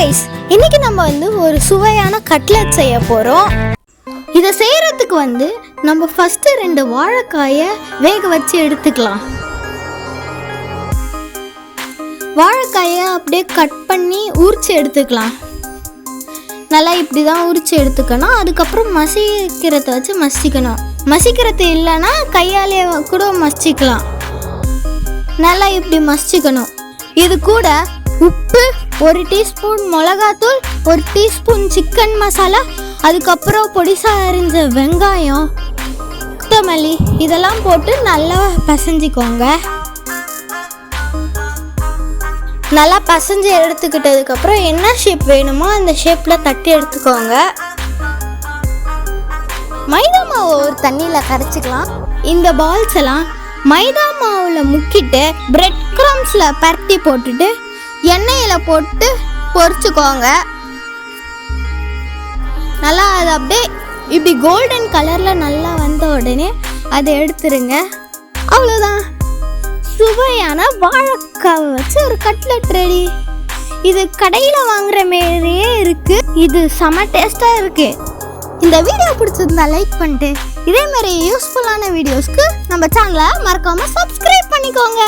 Guys, இன்னைக்கு நம்ம ஒரு சுவையான கட்லெட் செய்ய போகிறோம். இதை செய்கிறதுக்கு நம்ம ஃபஸ்ட்டு 2 வாழைக்காயை வேக வச்சு எடுத்துக்கலாம். வாழைக்காயை அப்படியே கட் பண்ணி உரித்து எடுத்துக்கலாம். நல்லா இப்படி தான் உரித்து எடுத்துக்கணும். அதுக்கப்புறம் மசிக்கிறத வச்சு மசிக்கணும். மசிக்கிறது இல்லைன்னா கையாலே கூட மசிக்கலாம். நல்லா இப்படி மசிக்கணும். இது கூட உப்பு, 1 டீஸ்பூன் மிளகாத்தூள், 1 டீஸ்பூன் சிக்கன் மசாலா, அதுக்கப்புறம் பொடிசா அரிஞ்ச வெங்காயம், கொத்தமல்லி இதெல்லாம் போட்டு நல்லா பசைஞ்சிக்கோங்க. நல்லா பசைஞ்சு எடுத்துக்கிட்டதுக்கப்புறம் என்ன ஷேப் வேணுமோ அந்த ஷேப்பில் தட்டி எடுத்துக்கோங்க. மைதா மாவு ஒரு தண்ணியில் கரைச்சிக்கலாம். இந்த பால்ஸ் எல்லாம் மைதா மாவில் முக்கிட்டு பிரெட் க்ரம்ஸில் பரட்டி போட்டுட்டு எண்ணெயில் போட்டு பொரிச்சுக்கோங்க. நல்லா அது அப்படியே இப்படி கோல்டன் கலரில் நல்லா வந்த உடனே அதை எடுத்துருங்க. அவ்வளோதான், சுவையான வாழைக்காவை வச்சு ஒரு கட்லெட் ரெடி. இது கடையில் வாங்குற மாதிரியே இருக்குது. இது செம டேஸ்ட்டாக இருக்குது. இந்த வீடியோ பிடிச்சிருந்தா லைக் பண்ணிட்டு இதே மாதிரி யூஸ்ஃபுல்லான வீடியோஸ்க்கு நம்ம சேனலை மறக்காமல் சப்ஸ்கிரைப் பண்ணிக்கோங்க.